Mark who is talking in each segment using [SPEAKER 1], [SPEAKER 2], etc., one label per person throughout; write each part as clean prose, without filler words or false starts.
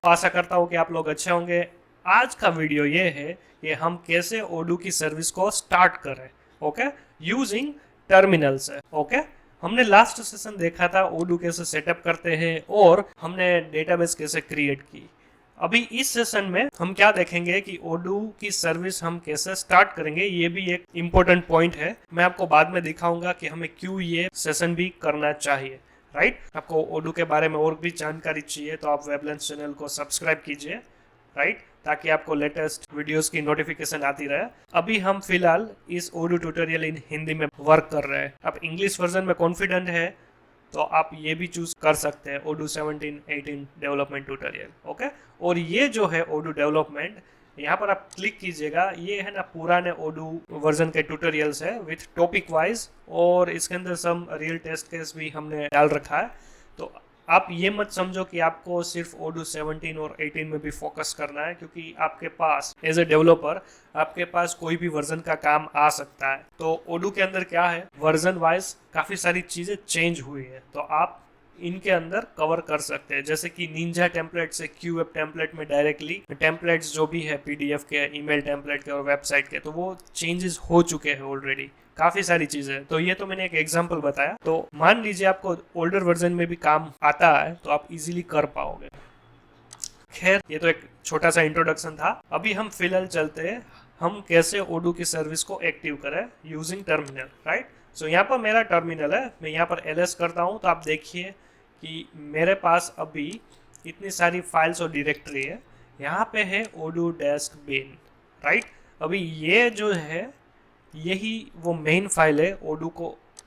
[SPEAKER 1] आशा करता हूँ कि आप लोग अच्छे होंगे। आज का वीडियो ये है कि हम कैसे ओडू की सर्विस को स्टार्ट करें, ओके, यूजिंग टर्मिनल से। ओके, हमने लास्ट सेशन देखा था ओडू कैसे सेटअप करते हैं और हमने डेटाबेस कैसे क्रिएट की। अभी इस सेशन में हम क्या देखेंगे कि ओडू की सर्विस हम कैसे स्टार्ट करेंगे। ये भी एक इम्पोर्टेंट पॉइंट है, मैं आपको बाद में दिखाऊंगा कि हमें क्यों ये सेशन भी करना चाहिए। राइट, आपको ओडू के बारे में और भी जानकारी चाहिए तो आप वेबलेंस चैनल को सब्सक्राइब कीजिए, राइट, ताकि आपको लेटेस्ट वीडियोस की नोटिफिकेशन आती रहे। अभी हम फिलहाल इस ओडू ट्यूटोरियल इन हिंदी में वर्क कर रहे हैं। आप इंग्लिश वर्जन में कॉन्फिडेंट है तो आप ये भी चूज कर सकते हैं, ओडू 17-18 डेवलपमेंट ट्यूटोरियल। ओके, और ये जो है ओडू डेवलपमेंट, यहाँ पर आप क्लिक कीजिएगा, ये है ना पुराने ओडू वर्जन के ट्यूटोरियल्स है विथ टॉपिक वाइज, और इसके अंदर सम रियल टेस्ट केस भी हमने डाल रखा है। तो आप ये मत समझो कि आपको सिर्फ ओडू 17 और 18 में भी फोकस करना है, क्योंकि आपके पास एज ए डेवलपर आपके पास कोई भी वर्जन का काम आ सकता है। तो ओडू के अंदर क्या है, वर्जन वाइज काफी सारी चीजें चेंज हुई है, तो आप इनके अंदर कवर कर सकते हैं। जैसे कि निंजा टेम्पलेट से क्यूवेब टेम्पलेट में डायरेक्टली टेम्पलेट्स जो भी है पीडीएफ के, ईमेल टेम्पलेट के और वेबसाइट के, तो वो चेंजेस हो चुके हैं ऑलरेडी, काफी सारी चीजें। तो ये तो मैंने एक एग्जांपल बताया। तो मान लीजिए आपको ओल्डर वर्जन में भी काम आता है तो आप इजीली कर पाओगे। खैर, ये तो एक छोटा सा इंट्रोडक्शन था। अभी हम फिलहाल चलते हैं हम कैसे ओडू की सर्विस को एक्टिव करें यूजिंग टर्मिनल। राइट, सो यहाँ पर मेरा टर्मिनल है, मैं यहाँ पर एलएस करता हूँ तो आप देखिए कि मेरे पास अभी इतनी सारी फाइल्स और डायरेक्टरी है। यहाँ पे है ओडू डेस्क बिन। राइट, अभी ये जो है यही वो मेन फाइल है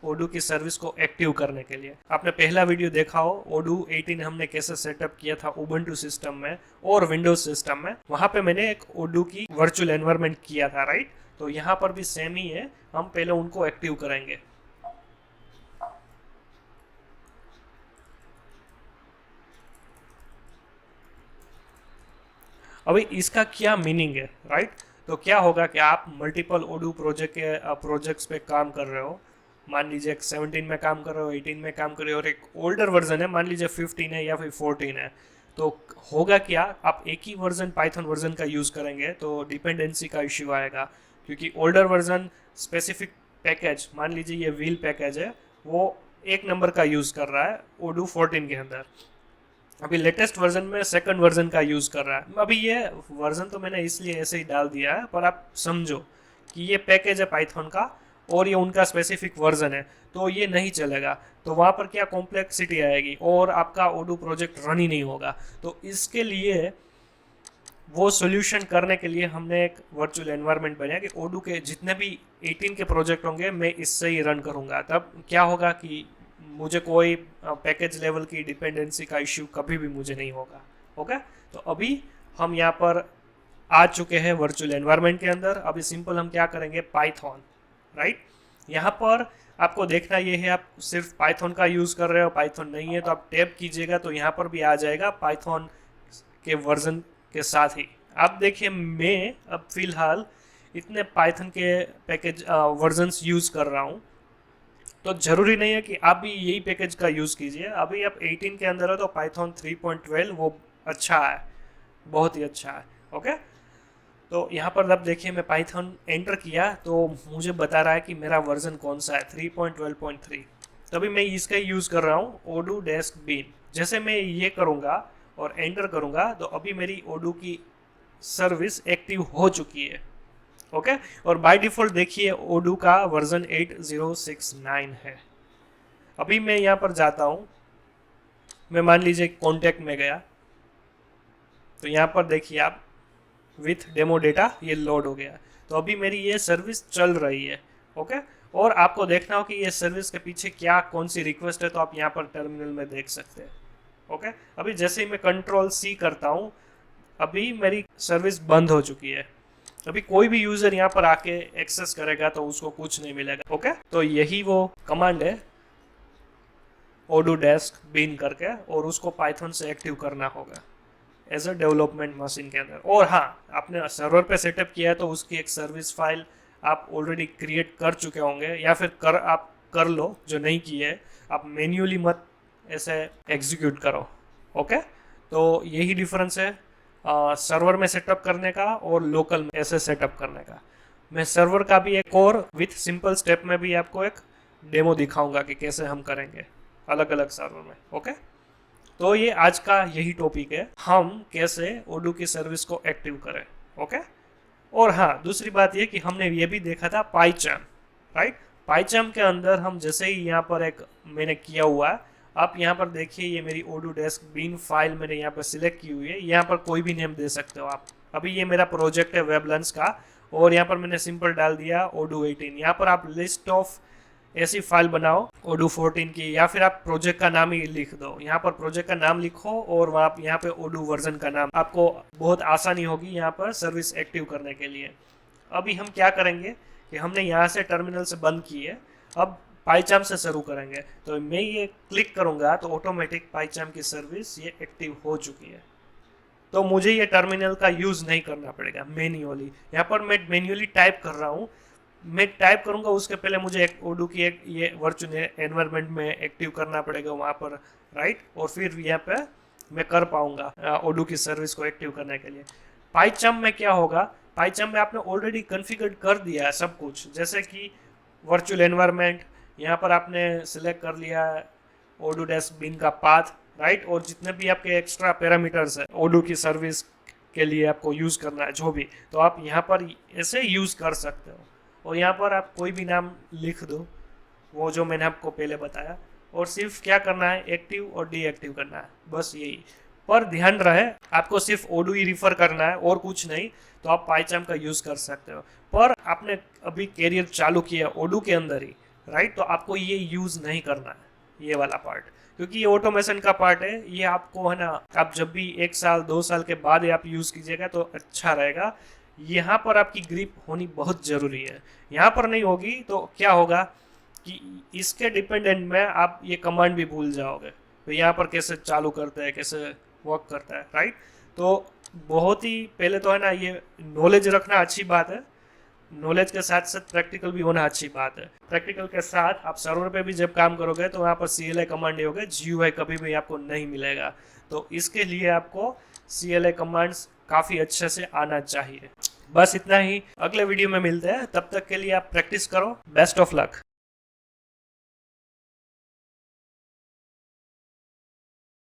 [SPEAKER 1] ओडू की सर्विस को एक्टिव करने के लिए। आपने पहला वीडियो देखा हो ओडू 18 हमने कैसे सेटअप किया था उबंटू सिस्टम में और विंडोज सिस्टम में, वहां पे मैंने एक ओडू की वर्चुअल एनवायरनमेंट किया था। राइट, तो यहाँ पर भी सेम ही है, हम पहले उनको एक्टिव करेंगे। अभी इसका क्या मीनिंग है, राइट, तो क्या होगा कि आप मल्टीपल ओडू प्रोजेक्ट्स पे काम कर रहे हो। मान लीजिए 17 में काम कर रहे हो, 18 में काम कर रहे हो, और एक ओल्डर वर्जन है, मान लीजिए 15 है या फिर 14 है। तो होगा क्या, आप एक ही वर्जन पाइथन वर्जन का यूज़ करेंगे तो डिपेंडेंसी का इश्यू आएगा, क्योंकि ओल्डर वर्जन स्पेसिफिक पैकेज, मान लीजिए ये व्हील पैकेज है, वो एक नंबर का यूज़ कर रहा है ओडू 14 के अंदर। अभी लेटेस्ट वर्जन में सेकंड वर्जन का यूज़ कर रहा है। अभी ये वर्जन तो मैंने इसलिए ऐसे ही डाल दिया है, पर आप समझो कि ये पैकेज है पाइथन का और ये उनका स्पेसिफिक वर्जन है, तो ये नहीं चलेगा। तो वहाँ पर क्या कॉम्प्लेक्सिटी आएगी और आपका ओडू प्रोजेक्ट रन ही नहीं होगा। तो इसके लिए वो सोल्यूशन करने के लिए हमने एक वर्चुअल एनवायरनमेंट बनाया कि ओडू के जितने भी 18 के प्रोजेक्ट होंगे मैं इससे ही रन करूँगा। तब क्या होगा कि मुझे कोई पैकेज लेवल की डिपेंडेंसी का इश्यू कभी भी मुझे नहीं होगा। ओके, तो अभी हम यहाँ पर आ चुके हैं वर्चुअल एनवायरनमेंट के अंदर। अभी सिंपल हम क्या करेंगे, पाइथन। राइट, यहाँ पर आपको देखना ये है, आप सिर्फ पाइथन का यूज़ कर रहे हो, पाइथन नहीं है तो आप टैप कीजिएगा तो यहाँ पर भी आ जाएगा पाइथन के वर्जन के साथ ही। आप देखिए मैं अब फिलहाल इतने पाइथन के पैकेज वर्जन्स यूज़ कर रहा हूँ, तो जरूरी नहीं है कि आप भी यही पैकेज का यूज़ कीजिए। अभी आप 18 के अंदर हो तो पाइथन 3.12 वो अच्छा है, बहुत ही अच्छा है। ओके, तो यहाँ पर आप देखिए मैं पाइथन एंटर किया तो मुझे बता रहा है कि मेरा वर्जन कौन सा है, 3.12.3। तभी मैं इसका यूज़ कर रहा हूँ ओडू डेस्क बिन। जैसे मैं ये करूँगा और एंटर करूँगा तो अभी मेरी ओडू की सर्विस एक्टिव हो चुकी है। ओके, और बाय डिफॉल्ट देखिए ओडू का वर्जन 8069 है। अभी मैं यहाँ पर जाता हूँ, मैं मान लीजिए कॉन्टैक्ट में गया तो यहाँ पर देखिए आप विथ डेमो डेटा ये लोड हो गया। तो अभी मेरी ये सर्विस चल रही है। ओके, और आपको देखना हो कि ये सर्विस के पीछे क्या कौन सी रिक्वेस्ट है तो आप यहाँ पर टर्मिनल में देख सकते हैं। ओके, अभी जैसे ही मैं Ctrl+C करता हूँ अभी मेरी सर्विस बंद हो चुकी है। अभी कोई भी यूजर यहाँ पर आके एक्सेस करेगा तो उसको कुछ नहीं मिलेगा। ओके, तो यही वो कमांड है ओडू डेस्क बिन करके, और उसको पाइथन से एक्टिव करना होगा एज अ डेवलपमेंट मशीन के अंदर। और हाँ, आपने सर्वर पे सेटअप किया है तो उसकी एक सर्विस फाइल आप ऑलरेडी क्रिएट कर चुके होंगे, या फिर आप कर लो, जो नहीं किए आप मैन्युअली मत ऐसे एग्जीक्यूट करो। ओके, तो यही डिफरेंस है सर्वर में सेटअप करने का और लोकल में ऐसे सेटअप करने का। मैं सर्वर का भी एक और विथ सिंपल स्टेप में भी आपको एक डेमो दिखाऊंगा कि कैसे हम करेंगे अलग अलग सर्वर में। ओके, तो ये आज का यही टॉपिक है, हम कैसे ओडू की सर्विस को एक्टिव करें। ओके, और हाँ, दूसरी बात ये कि हमने ये भी देखा था पाइचार्म, राइट। पाइचार्म के अंदर हम जैसे ही यहाँ पर एक मैंने किया हुआ है, आप यहाँ पर देखिए ये मेरी ओडू डेस्क बिन फाइल मैंने यहाँ पर सिलेक्ट की हुई है। यहाँ पर कोई भी नेम दे सकते हो आप। अभी ये मेरा प्रोजेक्ट है वेबलंस का, और यहाँ पर मैंने सिंपल डाल दिया ओडू 18। यहाँ पर आप लिस्ट ऑफ ऐसी फाइल बनाओ ओडू 14 की, या फिर आप प्रोजेक्ट का नाम ही लिख दो। यहाँ पर प्रोजेक्ट का नाम लिखो और वहाँ यहाँ पे ओडू वर्जन का नाम, आपको बहुत आसानी होगी यहाँ पर सर्विस एक्टिव करने के लिए। अभी हम क्या करेंगे कि हमने यहाँ से टर्मिनल से बंद की है, अब पाइचार्म से शुरू करेंगे। तो मैं ये क्लिक करूँगा तो ऑटोमेटिक पाइचार्म की सर्विस ये एक्टिव हो चुकी है। तो मुझे ये टर्मिनल का यूज़ नहीं करना पड़ेगा मैन्युअली। यहाँ पर मैं मैन्युअली टाइप कर रहा हूँ, मैं टाइप करूंगा उसके पहले मुझे एक ओडू की एक ये वर्चुअल एनवायरनमेंट में एक्टिव करना पड़ेगा वहाँ पर, राइट। और फिर यहाँ पे मैं कर पाऊंगा ओडू की सर्विस को एक्टिव करने के लिए। पाइचार्म में क्या होगा, पाइचार्म में आपने ऑलरेडी कॉन्फ़िगर कर दिया है सब कुछ, जैसे कि वर्चुअल एनवायरनमेंट यहाँ पर आपने सिलेक्ट कर लिया है, ओडू डेस्क बिन का पाथ, राइट। और जितने भी आपके एक्स्ट्रा पैरामीटर्स है ओडू की सर्विस के लिए आपको यूज़ करना है जो भी, तो आप यहाँ पर ऐसे यूज़ कर सकते हो। और यहाँ पर आप कोई भी नाम लिख दो, वो जो मैंने आपको पहले बताया, और सिर्फ क्या करना है, एक्टिव और डीएक्टिव करना है, बस यही। पर ध्यान रहे आपको सिर्फ ओडू ही रिफर करना है और कुछ नहीं, तो आप पाइचार्म का यूज़ कर सकते हो। पर आपने अभी कैरियर चालू किया ओडू के अंदर ही, राइट, तो आपको ये यूज़ नहीं करना है ये वाला पार्ट, क्योंकि ये ऑटोमेशन का पार्ट है। ये आपको है ना, आप जब भी 1 साल 2 साल के बाद आप यूज़ कीजिएगा तो अच्छा रहेगा। यहाँ पर आपकी ग्रिप होनी बहुत ज़रूरी है। यहाँ पर नहीं होगी तो क्या होगा कि इसके डिपेंडेंट में आप ये कमांड भी भूल जाओगे, तो यहाँ पर कैसे चालू करता है, कैसे वर्क करता है, राइट। तो बहुत ही पहले तो है ना, ये नॉलेज रखना अच्छी बात है, नॉलेज के साथ साथ प्रैक्टिकल भी होना अच्छी बात है। प्रैक्टिकल के साथ आप सर्वर पे भी जब काम करोगे तो वहाँ पर CLI कमांड नहीं होगा, GUI कभी भी आपको नहीं मिलेगा। तो इसके लिए आपको CLI कमांड्स काफ़ी अच्छे से आना चाहिए। बस इतना ही, अगले वीडियो में मिलते हैं, तब तक के लिए आप प्रैक्टिस करो। Best of luck.